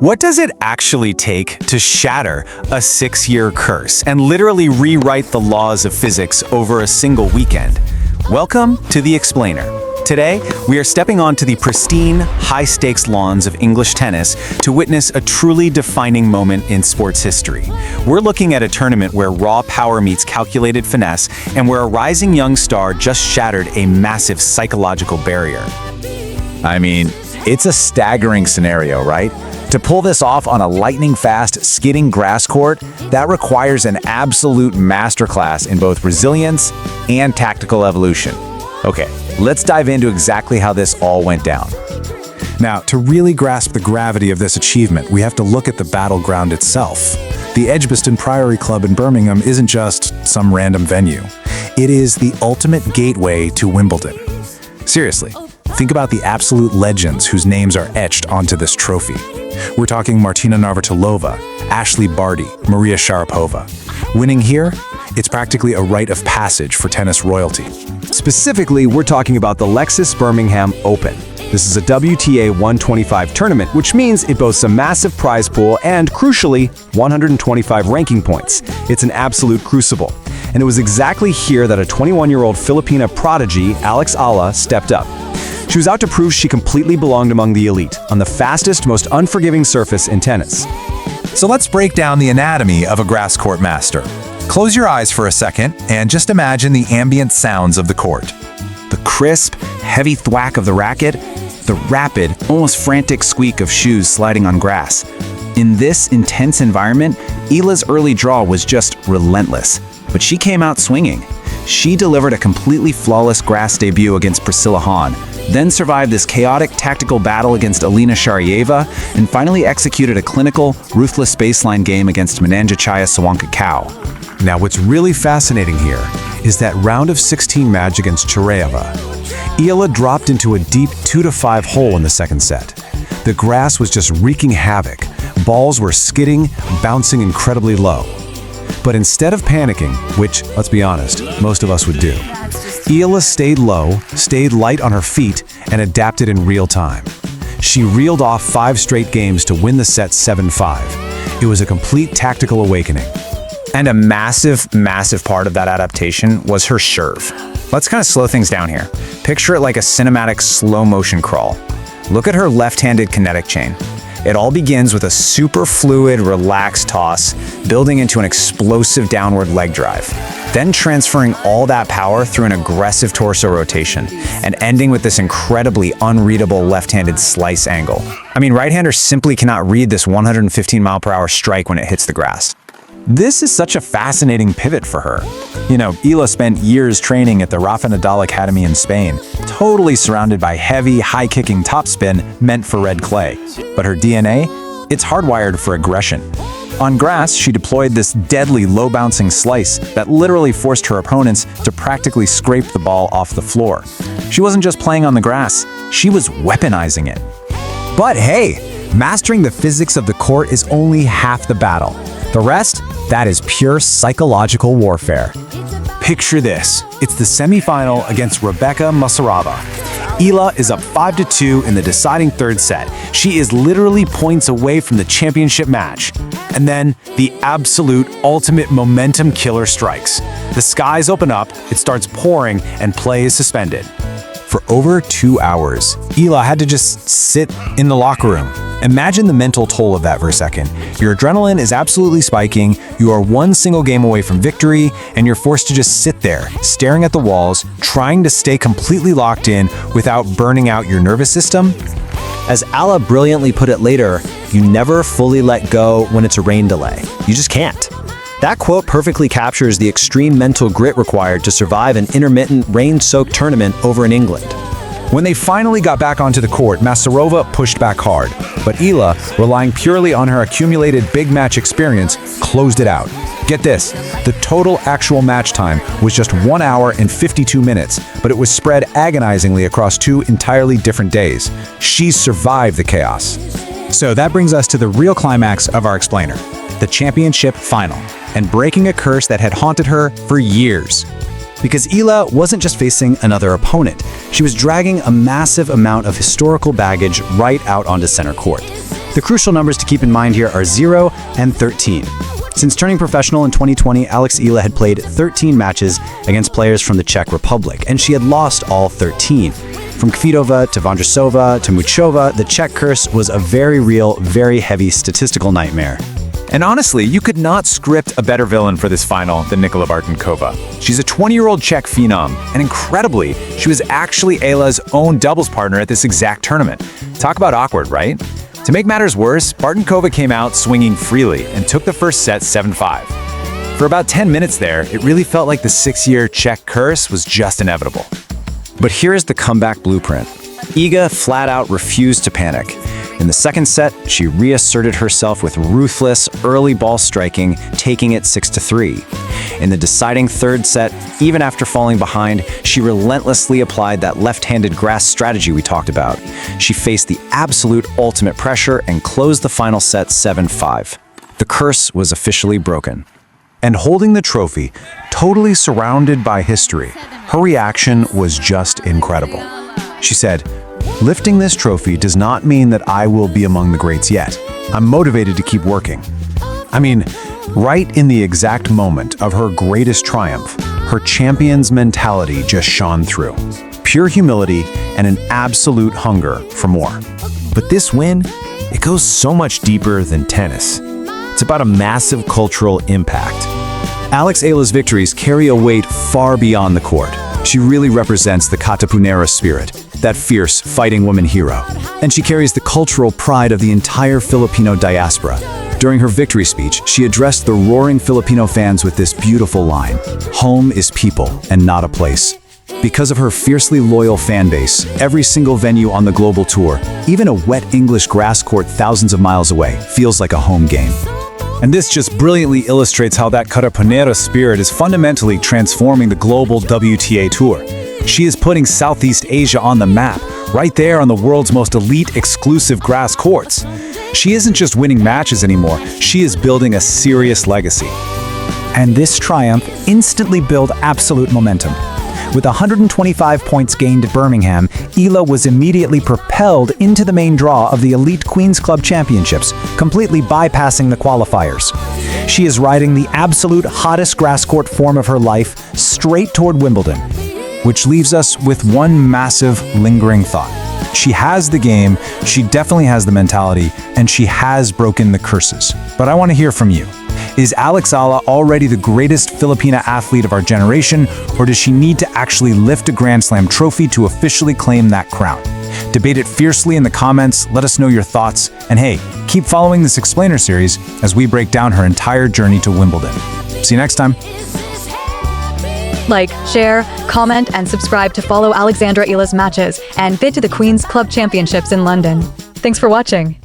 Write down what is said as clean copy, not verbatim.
What does it actually take to shatter a 6-year curse and literally rewrite the laws of physics over a single weekend? Welcome to The Explainer. Today, we are stepping onto the pristine, high-stakes lawns of English tennis to witness a truly defining moment in sports history. We're looking at a tournament where raw power meets calculated finesse and where a rising young star just shattered a massive psychological barrier. I mean, it's a staggering scenario, right? To pull this off on a lightning-fast, skidding grass court, that requires an absolute masterclass in both resilience and tactical evolution. Okay, let's dive into exactly how this all went down. Now, to really grasp the gravity of this achievement, we have to look at the battleground itself. The Edgbaston Priory Club in Birmingham isn't just some random venue. It is the ultimate gateway to Wimbledon. Seriously, think about the absolute legends whose names are etched onto this trophy. We're talking Martina Navratilova, Ashley Barty, Maria Sharapova. Winning here, it's practically a rite of passage for tennis royalty. Specifically, we're talking about the Lexus Birmingham Open. This is a WTA 125 tournament, which means it boasts a massive prize pool and, crucially, 125 ranking points. It's an absolute crucible. And it was exactly here that a 21-year-old Filipina prodigy, Eala, stepped up. She was out to prove she completely belonged among the elite, on the fastest, most unforgiving surface in tennis. So let's break down the anatomy of a grass court master. Close your eyes for a second and just imagine the ambient sounds of the court. The crisp, heavy thwack of the racket, the rapid, almost frantic squeak of shoes sliding on grass. In this intense environment, Eala's early draw was just relentless, but she came out swinging. She delivered a completely flawless grass debut against Priscilla Hahn, then survived this chaotic tactical battle against Alina Sharyeva, and finally executed a clinical, ruthless baseline game against Mananjachaya Sawankakau. Now, what's really fascinating here is that round of 16 match against Charayeva. Eala dropped into a deep 2-5 hole in the second set. The grass was just wreaking havoc. Balls were skidding, bouncing incredibly low. But instead of panicking, which, let's be honest, most of us would do, Eala stayed low, stayed light on her feet, and adapted in real time. She reeled off 5 straight games to win the set 7-5. It was a complete tactical awakening. And a massive, massive part of that adaptation was her serve. Let's kind of slow things down here. Picture it like a cinematic slow-motion crawl. Look at her left-handed kinetic chain. It all begins with a super fluid, relaxed toss, building into an explosive downward leg drive, then transferring all that power through an aggressive torso rotation, and ending with this incredibly unreadable left-handed slice angle. I mean, right-handers simply cannot read this 115-mile-per-hour strike when it hits the grass. This is such a fascinating pivot for her. You know, Eala spent years training at the Rafa Nadal Academy in Spain, totally surrounded by heavy, high-kicking topspin meant for red clay. But her DNA? It's hardwired for aggression. On grass, she deployed this deadly, low-bouncing slice that literally forced her opponents to practically scrape the ball off the floor. She wasn't just playing on the grass, she was weaponizing it. But hey, mastering the physics of the court is only half the battle. The rest, that is pure psychological warfare. Picture this. It's the semifinal against Rebecca Masarova. Eala is up 5-2 in the deciding third set. She is literally points away from the championship match. And then the absolute ultimate momentum killer strikes. The skies open up, it starts pouring, and play is suspended. For over 2 hours, Eala had to just sit in the locker room. Imagine the mental toll of that for a second. Your adrenaline is absolutely spiking, you are one single game away from victory, and you're forced to just sit there, staring at the walls, trying to stay completely locked in without burning out your nervous system. As Eala brilliantly put it later, you never fully let go when it's a rain delay. You just can't. That quote perfectly captures the extreme mental grit required to survive an intermittent, rain-soaked tournament over in England. When they finally got back onto the court, Masarova pushed back hard, but Eala, relying purely on her accumulated big match experience, closed it out. Get this, the total actual match time was just 1 hour and 52 minutes, but it was spread agonizingly across 2 entirely different days. She survived the chaos. So that brings us to the real climax of our explainer, the championship final, and breaking a curse that had haunted her for years. Because Eala wasn't just facing another opponent, she was dragging a massive amount of historical baggage right out onto center court. The crucial numbers to keep in mind here are 0 and 13. Since turning professional in 2020, Alex Eala had played 13 matches against players from the Czech Republic, and she had lost all 13. From Kvitova to Vondrousova to Muchova, the Czech Curse was a very real, very heavy statistical nightmare. And honestly, you could not script a better villain for this final than Nikola Bartunkova. She's a 20-year-old Czech phenom, and incredibly, she was actually Eala's own doubles partner at this exact tournament. Talk about awkward, right? To make matters worse, Bartunkova came out swinging freely and took the first set 7-5. For about 10 minutes there, it really felt like the 6-year Czech curse was just inevitable. But here's the comeback blueprint. Iga flat out refused to panic. In the second set, she reasserted herself with ruthless early ball striking, taking it 6-3. In the deciding third set, even after falling behind, she relentlessly applied that left-handed grass strategy we talked about. She faced the absolute ultimate pressure and closed the final set 7-5. The curse was officially broken. And holding the trophy, totally surrounded by history, her reaction was just incredible. She said, "Lifting this trophy does not mean that I will be among the greats yet. I'm motivated to keep working." I mean, right in the exact moment of her greatest triumph, her champion's mentality just shone through. Pure humility and an absolute hunger for more. But this win, it goes so much deeper than tennis. It's about a massive cultural impact. Alex Eala's victories carry a weight far beyond the court. She really represents the Katapunera spirit, that fierce, fighting woman hero. And she carries the cultural pride of the entire Filipino diaspora. During her victory speech, she addressed the roaring Filipino fans with this beautiful line: "Home is people and not a place." Because of her fiercely loyal fan base, every single venue on the global tour, even a wet English grass court thousands of miles away, feels like a home game. And this just brilliantly illustrates how that Katapunera spirit is fundamentally transforming the global WTA Tour. She is putting Southeast Asia on the map, right there on the world's most elite exclusive grass courts. She isn't just winning matches anymore, she is building a serious legacy. And this triumph instantly built absolute momentum. With 125 points gained at Birmingham, Eala was immediately propelled into the main draw of the Elite Queen's Club Championships, completely bypassing the qualifiers. She is riding the absolute hottest grass court form of her life straight toward Wimbledon. Which leaves us with one massive, lingering thought. She has the game, she definitely has the mentality, and she has broken the curses. But I want to hear from you. Is Alex Eala already the greatest Filipina athlete of our generation, or does she need to actually lift a Grand Slam trophy to officially claim that crown? Debate it fiercely in the comments, let us know your thoughts, and hey, keep following this Explainer series as we break down her entire journey to Wimbledon. See you next time. Like, share, comment, and subscribe to follow Alexandra Eala's matches and bid to the Queen's Club Championships in London. Thanks for watching.